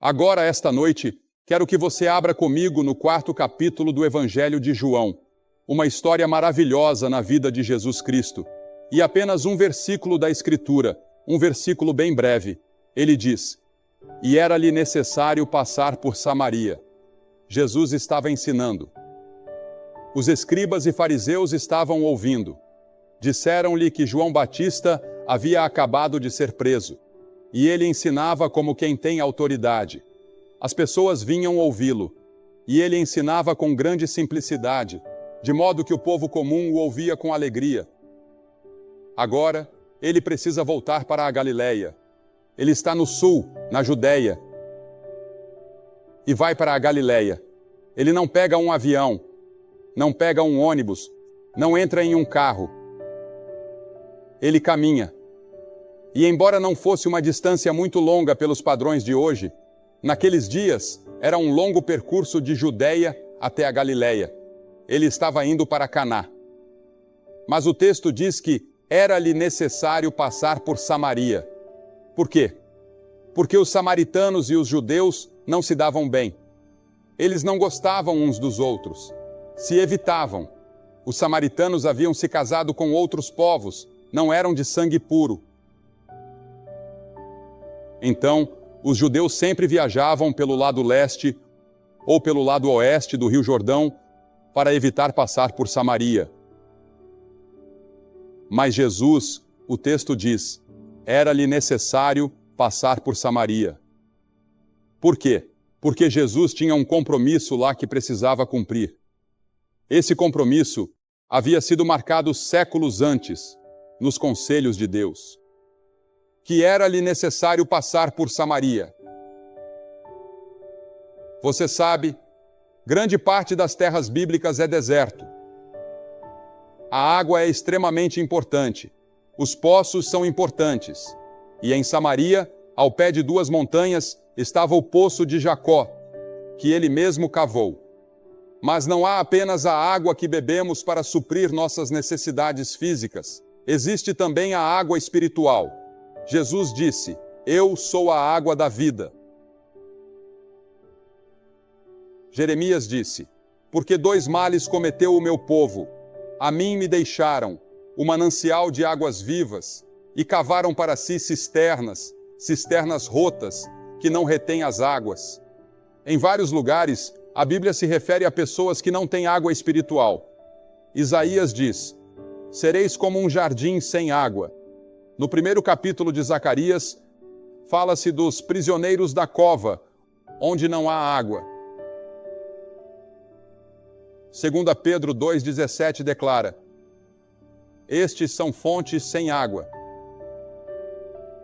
Agora, esta noite, quero que você abra comigo no 4º capítulo do Evangelho de João, uma história maravilhosa na vida de Jesus Cristo. E apenas um versículo da Escritura, um versículo bem breve. Ele diz: "E era-lhe necessário passar por Samaria." Jesus estava ensinando. Os escribas e fariseus estavam ouvindo. Disseram-lhe que João Batista havia acabado de ser preso, e ele ensinava como quem tem autoridade. As pessoas vinham ouvi-lo, e ele ensinava com grande simplicidade, de modo que o povo comum o ouvia com alegria. Agora, ele precisa voltar para a Galileia. Ele está no sul, na Judeia, e vai para a Galileia. Ele não pega um avião, não pega um ônibus, não entra em um carro. Ele caminha. E embora não fosse uma distância muito longa pelos padrões de hoje, naqueles dias era um longo percurso de Judeia até a Galileia. Ele estava indo para Caná. Mas o texto diz que era-lhe necessário passar por Samaria. Por quê? Porque os samaritanos e os judeus não se davam bem. Eles não gostavam uns dos outros. Se evitavam. Os samaritanos haviam se casado com outros povos, não eram de sangue puro. Então, os judeus sempre viajavam pelo lado leste ou pelo lado oeste do Rio Jordão para evitar passar por Samaria. Mas Jesus, o texto diz, era-lhe necessário passar por Samaria. Por quê? Porque Jesus tinha um compromisso lá que precisava cumprir. Esse compromisso havia sido marcado séculos antes, nos conselhos de Deus, que era-lhe necessário passar por Samaria. Você sabe, grande parte das terras bíblicas é deserto. A água é extremamente importante. Os poços são importantes. E em Samaria, ao pé de 2 montanhas, estava o poço de Jacó, que ele mesmo cavou. Mas não há apenas a água que bebemos para suprir nossas necessidades físicas. Existe também a água espiritual. Jesus disse: "Eu sou a água da vida." Jeremias disse: "Porque 2 males cometeu o meu povo. A mim me deixaram o manancial de águas vivas e cavaram para si cisternas rotas que não retêm as águas." Em vários lugares, a Bíblia se refere a pessoas que não têm água espiritual. Isaías diz: "Sereis como um jardim sem água." No 1º capítulo de Zacarias, fala-se dos prisioneiros da cova, onde não há água. 2 Pedro 2,17 declara: "Estes são fontes sem água."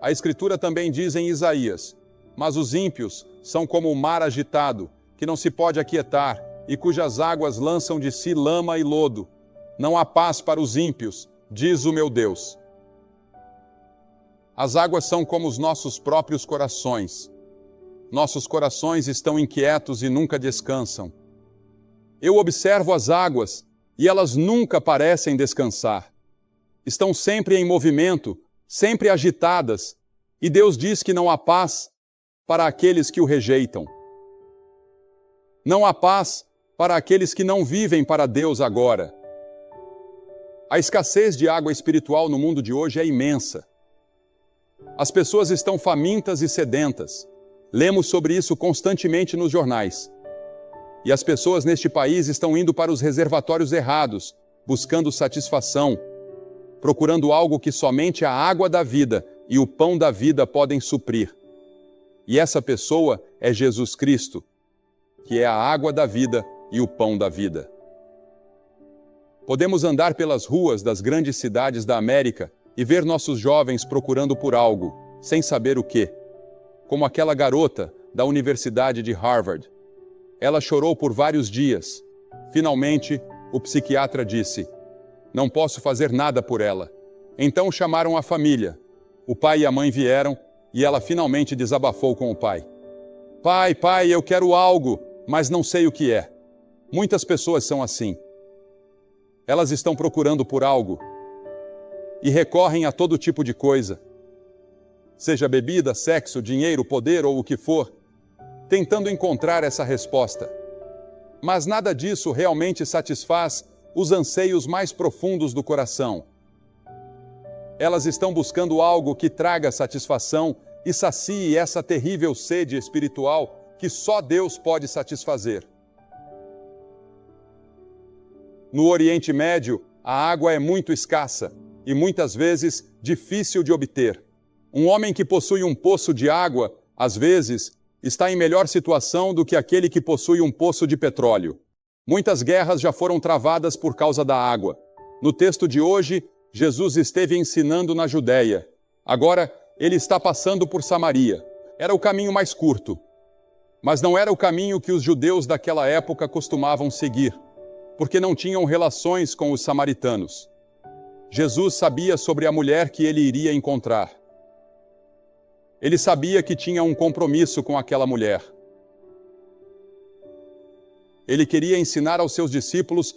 A Escritura também diz em Isaías: "Mas os ímpios são como o mar agitado, que não se pode aquietar, e cujas águas lançam de si lama e lodo. Não há paz para os ímpios, diz o meu Deus." As águas são como os nossos próprios corações. Nossos corações estão inquietos e nunca descansam. Eu observo as águas e elas nunca parecem descansar. Estão sempre em movimento, sempre agitadas, e Deus diz que não há paz para aqueles que o rejeitam. Não há paz para aqueles que não vivem para Deus agora. A escassez de água espiritual no mundo de hoje é imensa. As pessoas estão famintas e sedentas. Lemos sobre isso constantemente nos jornais. E as pessoas neste país estão indo para os reservatórios errados, buscando satisfação, procurando algo que somente a água da vida e o pão da vida podem suprir. E essa pessoa é Jesus Cristo, que é a água da vida e o pão da vida. Podemos andar pelas ruas das grandes cidades da América e ver nossos jovens procurando por algo, sem saber o quê. Como aquela garota da Universidade de Harvard. Ela chorou por vários dias. Finalmente, o psiquiatra disse: "Não posso fazer nada por ela." Então chamaram a família. O pai e a mãe vieram e ela finalmente desabafou com o pai. Pai, eu quero algo, mas não sei o que é." Muitas pessoas são assim. Elas estão procurando por algo e recorrem a todo tipo de coisa, seja bebida, sexo, dinheiro, poder ou o que for, tentando encontrar essa resposta. Mas nada disso realmente satisfaz os anseios mais profundos do coração. Elas estão buscando algo que traga satisfação e sacie essa terrível sede espiritual que só Deus pode satisfazer. No Oriente Médio, a água é muito escassa e muitas vezes difícil de obter. Um homem que possui um poço de água, às vezes, está em melhor situação do que aquele que possui um poço de petróleo. Muitas guerras já foram travadas por causa da água. No texto de hoje, Jesus esteve ensinando na Judéia. Agora, ele está passando por Samaria. Era o caminho mais curto. Mas não era o caminho que os judeus daquela época costumavam seguir, porque não tinham relações com os samaritanos. Jesus sabia sobre a mulher que ele iria encontrar. Ele sabia que tinha um compromisso com aquela mulher. Ele queria ensinar aos seus discípulos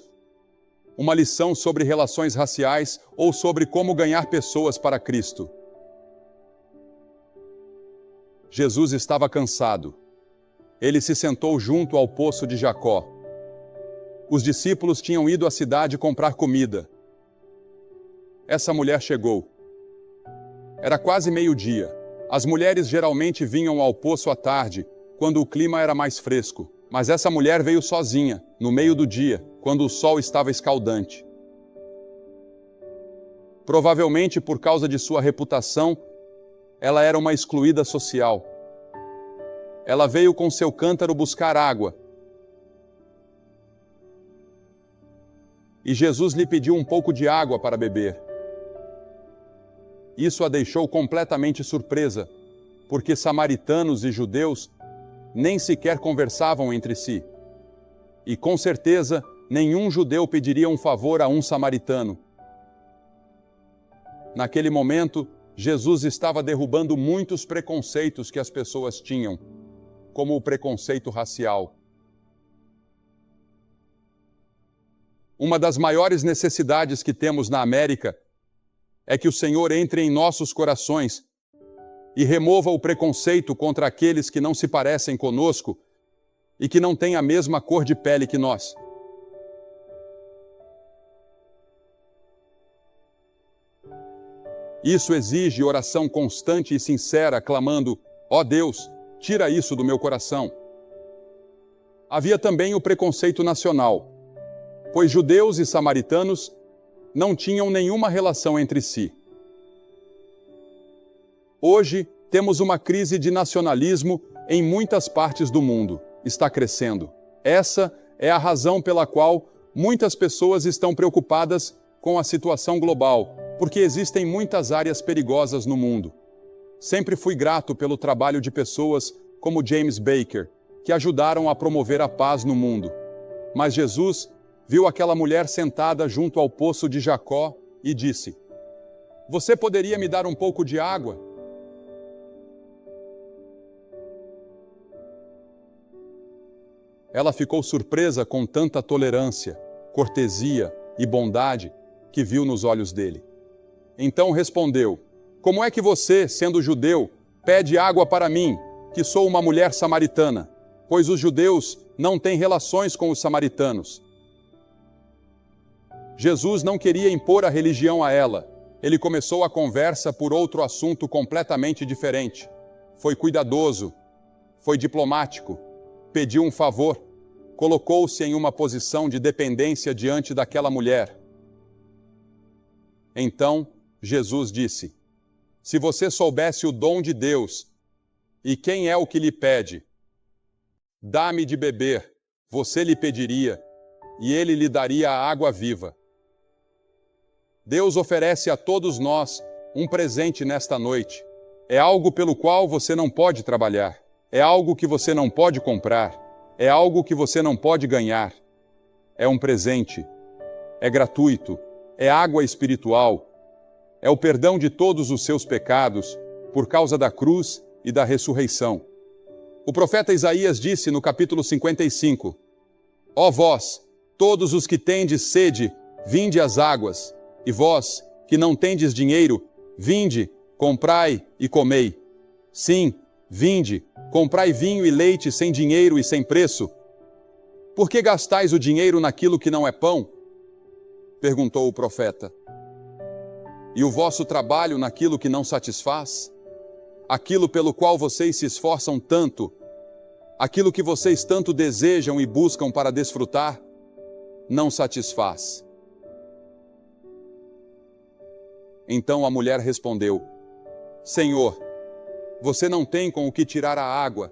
uma lição sobre relações raciais ou sobre como ganhar pessoas para Cristo. Jesus estava cansado. Ele se sentou junto ao poço de Jacó. Os discípulos tinham ido à cidade comprar comida. Essa mulher chegou. Era quase meio-dia. As mulheres geralmente vinham ao poço à tarde, quando o clima era mais fresco. Mas essa mulher veio sozinha, no meio do dia, quando o sol estava escaldante. Provavelmente por causa de sua reputação, ela era uma excluída social. Ela veio com seu cântaro buscar água. E Jesus lhe pediu um pouco de água para beber. Isso a deixou completamente surpresa, porque samaritanos e judeus nem sequer conversavam entre si. E com certeza, nenhum judeu pediria um favor a um samaritano. Naquele momento, Jesus estava derrubando muitos preconceitos que as pessoas tinham, como o preconceito racial. Uma das maiores necessidades que temos na América é que o Senhor entre em nossos corações e remova o preconceito contra aqueles que não se parecem conosco e que não têm a mesma cor de pele que nós. Isso exige oração constante e sincera, clamando: ó Deus, tira isso do meu coração. Havia também o preconceito nacional, pois judeus e samaritanos não tinham nenhuma relação entre si. Hoje, temos uma crise de nacionalismo em muitas partes do mundo. Está crescendo. Essa é a razão pela qual muitas pessoas estão preocupadas com a situação global, porque existem muitas áreas perigosas no mundo. Sempre fui grato pelo trabalho de pessoas como James Baker, que ajudaram a promover a paz no mundo. Mas Jesus viu aquela mulher sentada junto ao poço de Jacó e disse: você poderia me dar um pouco de água? Ela ficou surpresa com tanta tolerância, cortesia e bondade que viu nos olhos dele. Então respondeu: como é que você, sendo judeu, pede água para mim, que sou uma mulher samaritana? Pois os judeus não têm relações com os samaritanos. Jesus não queria impor a religião a ela. Ele começou a conversa por outro assunto completamente diferente. Foi cuidadoso, foi diplomático, pediu um favor, colocou-se em uma posição de dependência diante daquela mulher. Então, Jesus disse: se você soubesse o dom de Deus e quem é o que lhe pede, dá-me de beber, você lhe pediria, e ele lhe daria a água viva. Deus oferece a todos nós um presente nesta noite. É algo pelo qual você não pode trabalhar. É algo que você não pode comprar. É algo que você não pode ganhar. É um presente. É gratuito. É água espiritual. É o perdão de todos os seus pecados por causa da cruz e da ressurreição. O profeta Isaías disse no capítulo 55: ó vós, todos os que tendes sede, vinde às águas. E vós, que não tendes dinheiro, vinde, comprai e comei. Sim, vinde, Comprai vinho e leite sem dinheiro e sem preço. Por que gastais o dinheiro naquilo que não é pão? Perguntou o profeta. E o vosso trabalho naquilo que não satisfaz? Aquilo pelo qual vocês se esforçam tanto, aquilo que vocês tanto desejam e buscam para desfrutar, não satisfaz. Então a mulher respondeu: Senhor, você não tem com o que tirar a água,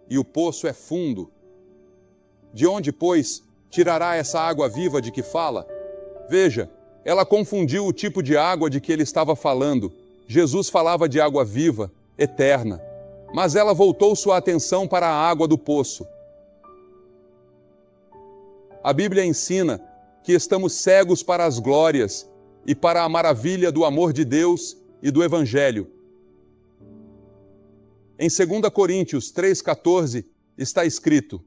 e o poço é fundo. De onde, pois, tirará essa água viva de que fala? Veja, ela confundiu o tipo de água de que ele estava falando. Jesus falava de água viva, eterna, mas ela voltou sua atenção para a água do poço. A Bíblia ensina que estamos cegos para as glórias e para a maravilha do amor de Deus e do Evangelho. Em 2 Coríntios 3,14 está escrito: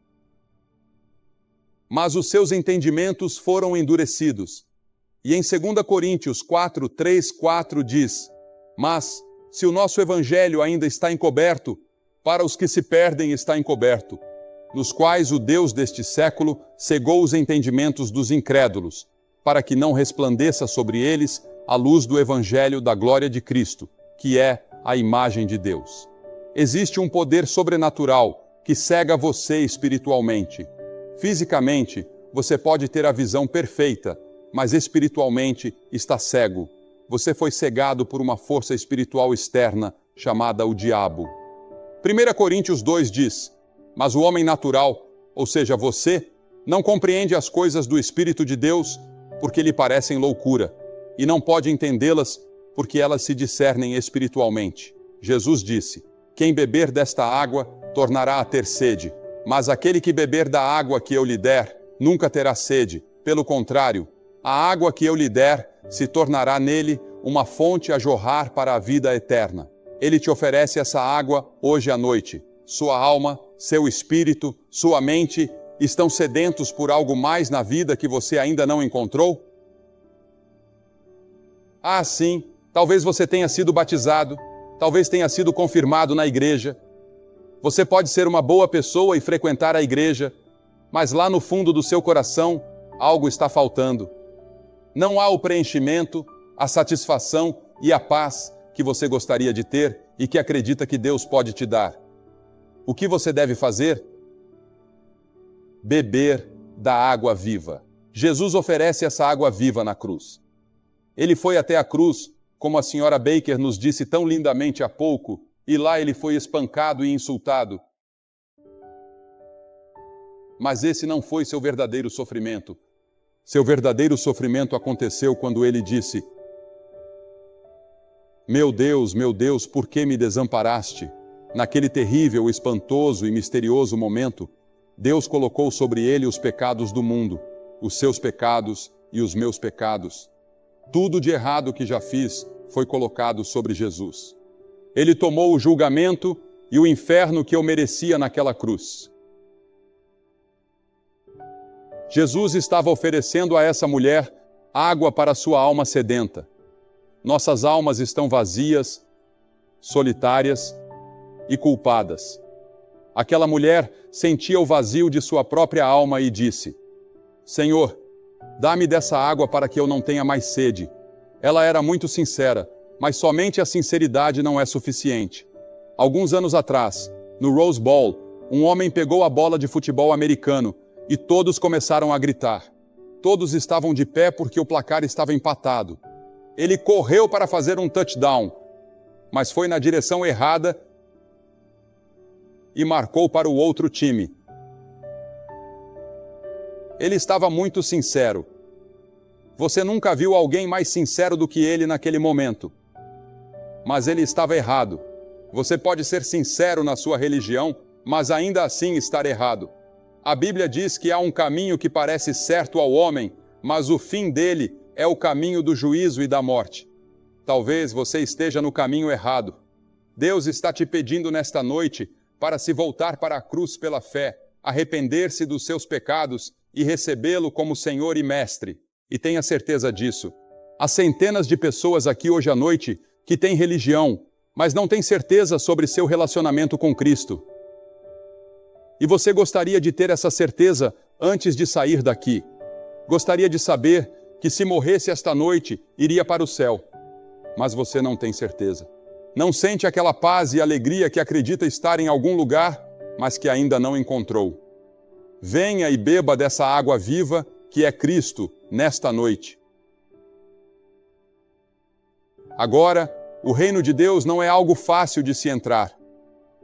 Mas os seus entendimentos foram endurecidos. E em 2 Coríntios 4 diz: Mas, se o nosso Evangelho ainda está encoberto, para os que se perdem está encoberto, nos quais o Deus deste século cegou os entendimentos dos incrédulos, para que não resplandeça sobre eles a luz do Evangelho da glória de Cristo, que é a imagem de Deus. Existe um poder sobrenatural que cega você espiritualmente. Fisicamente, você pode ter a visão perfeita, mas espiritualmente está cego. Você foi cegado por uma força espiritual externa chamada o diabo. 1 Coríntios 2 diz: Mas o homem natural, ou seja, você, não compreende as coisas do Espírito de Deus porque lhe parecem loucura, e não pode entendê-las porque elas se discernem espiritualmente. Jesus disse: Quem beber desta água tornará a ter sede, mas aquele que beber da água que eu lhe der nunca terá sede. Pelo contrário, a água que eu lhe der se tornará nele uma fonte a jorrar para a vida eterna. Ele te oferece essa água hoje à noite. Sua alma, seu espírito, sua mente estão sedentos por algo mais na vida que você ainda não encontrou? Ah, sim, talvez você tenha sido batizado, talvez tenha sido confirmado na igreja. Você pode ser uma boa pessoa e frequentar a igreja, mas lá no fundo do seu coração, algo está faltando. Não há o preenchimento, a satisfação e a paz que você gostaria de ter e que acredita que Deus pode te dar. O que você deve fazer? Beber da água viva. Jesus oferece essa água viva na cruz. Ele foi até a cruz, como a senhora Baker nos disse tão lindamente há pouco, e lá ele foi espancado e insultado. Mas esse não foi seu verdadeiro sofrimento. Seu verdadeiro sofrimento aconteceu quando ele disse: meu Deus, por que me desamparaste? Naquele terrível, espantoso e misterioso momento, Deus colocou sobre ele os pecados do mundo, os seus pecados e os meus pecados. Tudo de errado que já fiz foi colocado sobre Jesus. Ele tomou o julgamento e o inferno que eu merecia naquela cruz. Jesus estava oferecendo a essa mulher água para sua alma sedenta. Nossas almas estão vazias, solitárias e culpadas. Aquela mulher sentia o vazio de sua própria alma e disse: Senhor, dá-me dessa água para que eu não tenha mais sede. Ela era muito sincera, mas somente a sinceridade não é suficiente. Alguns anos atrás, no Rose Bowl, um homem pegou a bola de futebol americano e todos começaram a gritar. Todos estavam de pé porque o placar estava empatado. Ele correu para fazer um touchdown, mas foi na direção errada e marcou para o outro time. Ele estava muito sincero. Você nunca viu alguém mais sincero do que ele naquele momento. Mas ele estava errado. Você pode ser sincero na sua religião, mas ainda assim estar errado. A Bíblia diz que há um caminho que parece certo ao homem, mas o fim dele é o caminho do juízo e da morte. Talvez você esteja no caminho errado. Deus está te pedindo nesta noite para se voltar para a cruz pela fé, arrepender-se dos seus pecados e recebê-lo como Senhor e Mestre. E tenha certeza disso. Há centenas de pessoas aqui hoje à noite que têm religião, mas não têm certeza sobre seu relacionamento com Cristo. E você gostaria de ter essa certeza antes de sair daqui. Gostaria de saber que se morresse esta noite, iria para o céu. Mas você não tem certeza. Não sente aquela paz e alegria que acredita estar em algum lugar, mas que ainda não encontrou. Venha e beba dessa água viva que é Cristo nesta noite. Agora, o reino de Deus não é algo fácil de se entrar.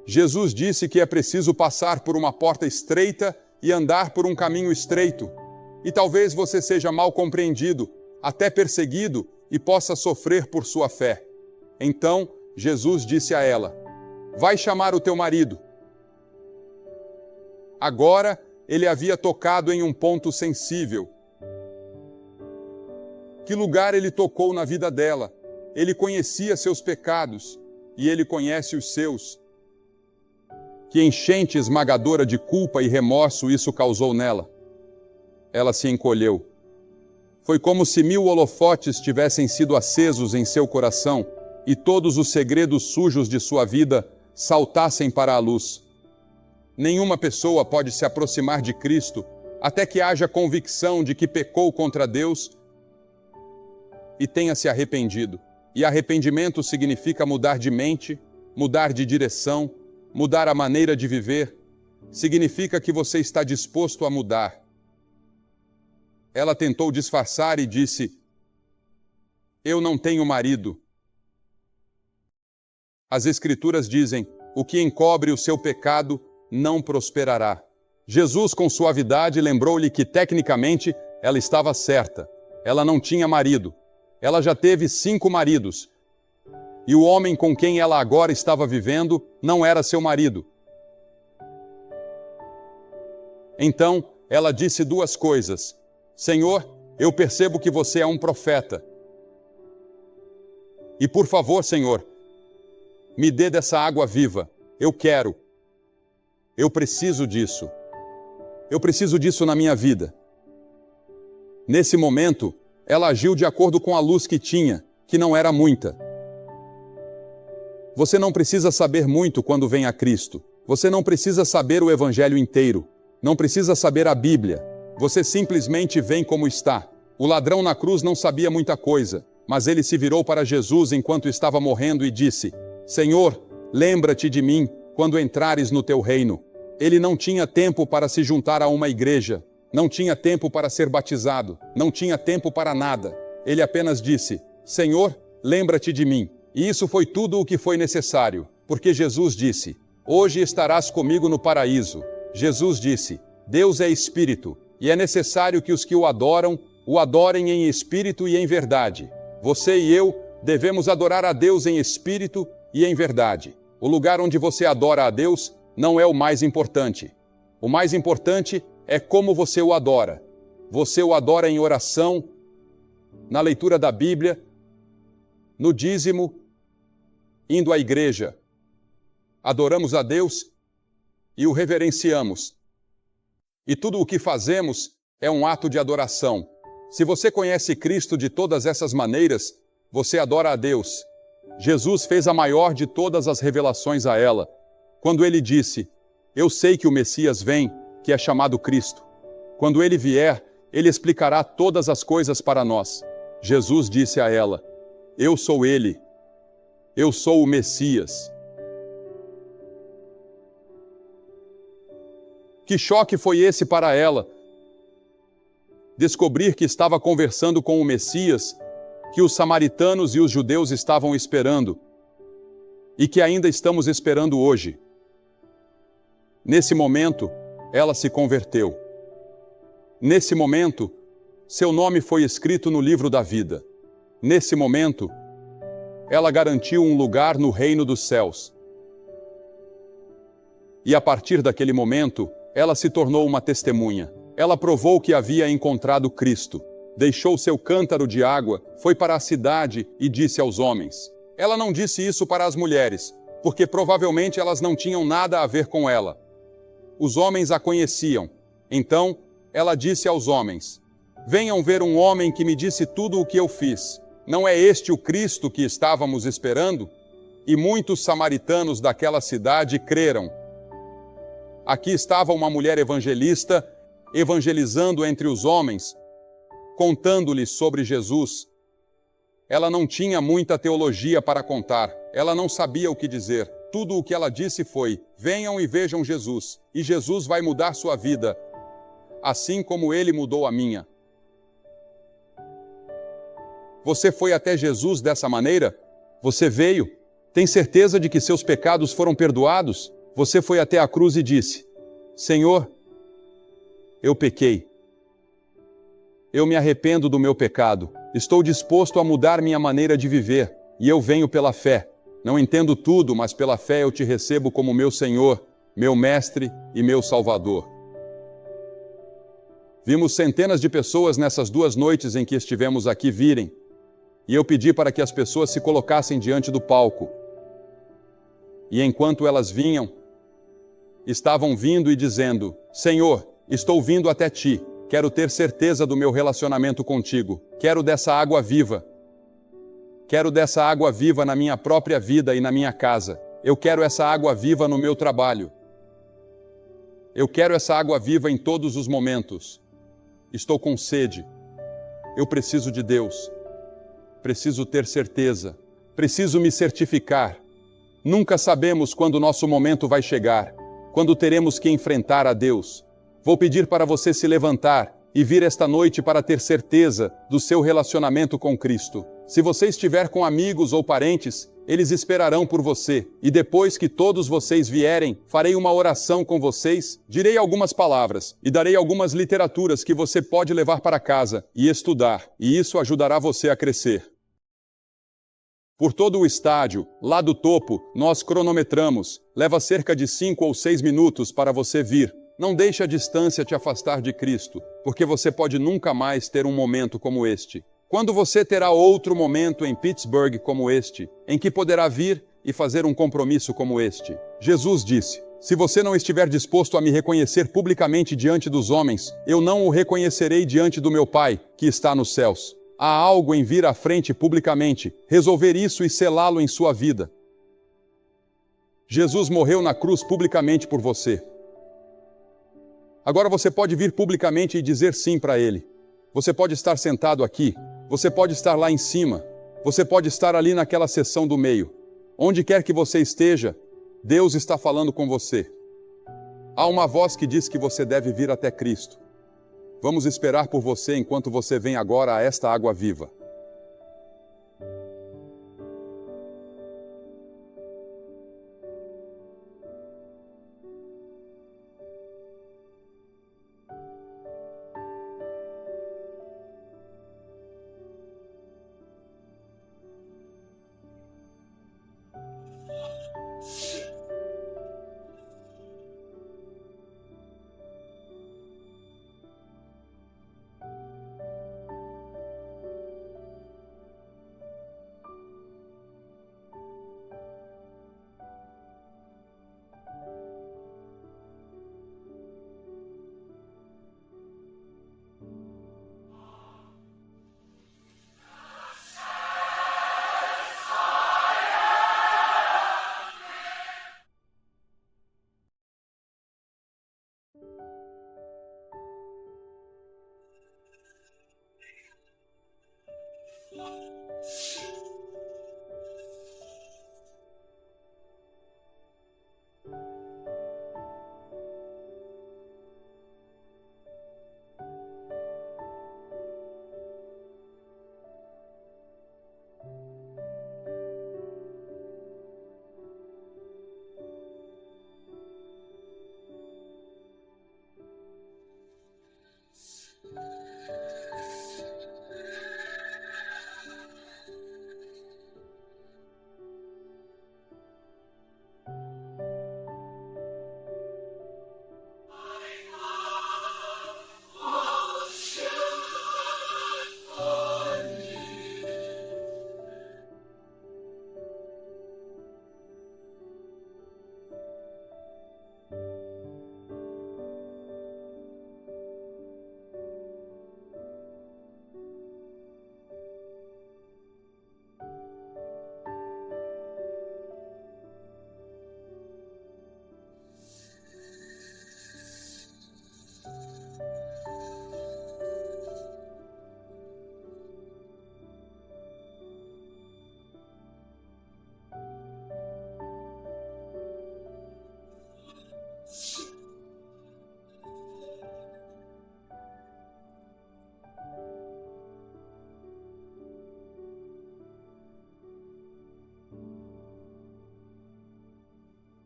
Jesus disse que é preciso passar por uma porta estreita e andar por um caminho estreito. E talvez você seja mal compreendido, até perseguido e possa sofrer por sua fé. Então, Jesus disse a ela: vai chamar o teu marido. Agora, ele havia tocado em um ponto sensível. Que lugar ele tocou na vida dela? Ele conhecia seus pecados e ele conhece os seus. Que enchente esmagadora de culpa e remorso isso causou nela. Ela se encolheu. Foi como se 1000 holofotes tivessem sido acesos em seu coração e todos os segredos sujos de sua vida saltassem para a luz. Nenhuma pessoa pode se aproximar de Cristo até que haja convicção de que pecou contra Deus e tenha se arrependido. E arrependimento significa mudar de mente, mudar de direção, mudar a maneira de viver. Significa que você está disposto a mudar. Ela tentou disfarçar e disse: eu não tenho marido. As Escrituras dizem: o que encobre o seu pecado não prosperará. Jesus, com suavidade, lembrou-lhe que, tecnicamente, ela estava certa. Ela não tinha marido. Ela já teve 5 maridos. E o homem com quem ela agora estava vivendo não era seu marido. Então, ela disse 2 coisas. Senhor, eu percebo que você é um profeta. E por favor, Senhor, me dê dessa água viva. Eu quero. Eu preciso disso. Eu preciso disso na minha vida. Nesse momento, ela agiu de acordo com a luz que tinha, que não era muita. Você não precisa saber muito quando vem a Cristo. Você não precisa saber o Evangelho inteiro. Não precisa saber a Bíblia. Você simplesmente vem como está. O ladrão na cruz não sabia muita coisa, mas ele se virou para Jesus enquanto estava morrendo e disse: Senhor, lembra-te de mim quando entrares no teu reino. Ele não tinha tempo para se juntar a uma igreja. Não tinha tempo para ser batizado, não tinha tempo para nada. Ele apenas disse: Senhor, lembra-te de mim. E isso foi tudo o que foi necessário, porque Jesus disse: hoje estarás comigo no paraíso. Jesus disse: Deus é espírito, e é necessário que os que o adorem em espírito e em verdade. Você e eu devemos adorar a Deus em espírito e em verdade. O lugar onde você adora a Deus não é o mais importante. O mais importante é como você o adora. Você o adora em oração, na leitura da Bíblia, no dízimo, indo à igreja. Adoramos a Deus e o reverenciamos. E tudo o que fazemos é um ato de adoração. Se você conhece Cristo de todas essas maneiras, você adora a Deus. Jesus fez a maior de todas as revelações a ela, quando ele disse: eu sei que o Messias vem, que é chamado Cristo. Quando ele vier, ele explicará todas as coisas para nós. Jesus disse a ela: eu sou ele. Eu sou o Messias. Que choque foi esse para ela? Descobrir que estava conversando com o Messias, que os samaritanos e os judeus estavam esperando, e que ainda estamos esperando hoje. Nesse momento, ela se converteu. Nesse momento, seu nome foi escrito no livro da vida. Nesse momento, ela garantiu um lugar no reino dos céus. E a partir daquele momento, ela se tornou uma testemunha. Ela provou que havia encontrado Cristo. Deixou seu cântaro de água, foi para a cidade e disse aos homens. Ela não disse isso para as mulheres, porque provavelmente elas não tinham nada a ver com ela. Os homens a conheciam. Então, ela disse aos homens: venham ver um homem que me disse tudo o que eu fiz. Não é este o Cristo que estávamos esperando? E muitos samaritanos daquela cidade creram. Aqui estava uma mulher evangelista, evangelizando entre os homens, contando-lhes sobre Jesus. Ela não tinha muita teologia para contar, ela não sabia o que dizer. Tudo o que ela disse foi: venham e vejam Jesus, e Jesus vai mudar sua vida, assim como ele mudou a minha. Você foi até Jesus dessa maneira? Você veio? Tem certeza de que seus pecados foram perdoados? Você foi até a cruz e disse: Senhor, eu pequei. Eu me arrependo do meu pecado. Estou disposto a mudar minha maneira de viver, e eu venho pela fé. Não entendo tudo, mas pela fé eu te recebo como meu Senhor, meu Mestre e meu Salvador. Vimos centenas de pessoas nessas 2 noites em que estivemos aqui virem, e eu pedi para que as pessoas se colocassem diante do palco. E enquanto elas vinham, estavam vindo e dizendo: Senhor, estou vindo até ti, quero ter certeza do meu relacionamento contigo, quero dessa água viva. Quero dessa água viva na minha própria vida e na minha casa. Eu quero essa água viva no meu trabalho. Eu quero essa água viva em todos os momentos. Estou com sede. Eu preciso de Deus. Preciso ter certeza. Preciso me certificar. Nunca sabemos quando o nosso momento vai chegar, quando teremos que enfrentar a Deus. Vou pedir para você se levantar e vir esta noite para ter certeza do seu relacionamento com Cristo. Se você estiver com amigos ou parentes, eles esperarão por você. E depois que todos vocês vierem, farei uma oração com vocês, direi algumas palavras e darei algumas literaturas que você pode levar para casa e estudar. E isso ajudará você a crescer. Por todo o estádio, lá do topo, nós cronometramos. Leva cerca de 5 ou 6 minutos para você vir. Não deixe a distância te afastar de Cristo, porque você pode nunca mais ter um momento como este. Quando você terá outro momento em Pittsburgh como este, em que poderá vir e fazer um compromisso como este? Jesus disse: se você não estiver disposto a me reconhecer publicamente diante dos homens, eu não o reconhecerei diante do meu Pai, que está nos céus. Há algo em vir à frente publicamente, resolver isso e selá-lo em sua vida. Jesus morreu na cruz publicamente por você. Agora você pode vir publicamente e dizer sim para Ele. Você pode estar sentado aqui, você pode estar lá em cima, você pode estar ali naquela seção do meio. Onde quer que você esteja, Deus está falando com você. Há uma voz que diz que você deve vir até Cristo. Vamos esperar por você enquanto você vem agora a esta água viva.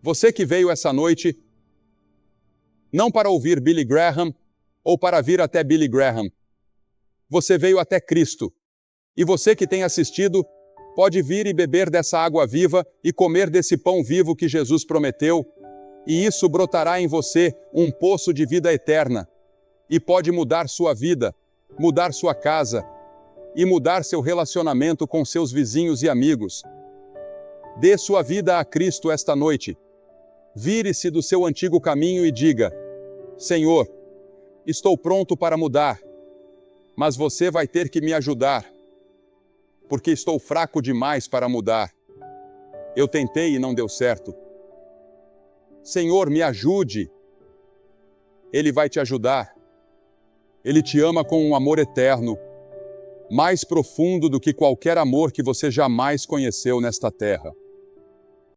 Você que veio essa noite, não para ouvir Billy Graham ou para vir até Billy Graham. Você veio até Cristo. E você que tem assistido, pode vir e beber dessa água viva e comer desse pão vivo que Jesus prometeu, e isso brotará em você um poço de vida eterna, e pode mudar sua vida, mudar sua casa, e mudar seu relacionamento com seus vizinhos e amigos. Dê sua vida a Cristo esta noite. Vire-se do seu antigo caminho e diga: Senhor, estou pronto para mudar, mas você vai ter que me ajudar, porque estou fraco demais para mudar. Eu tentei e não deu certo. Senhor, me ajude. Ele vai te ajudar. Ele te ama com um amor eterno, mais profundo do que qualquer amor que você jamais conheceu nesta terra.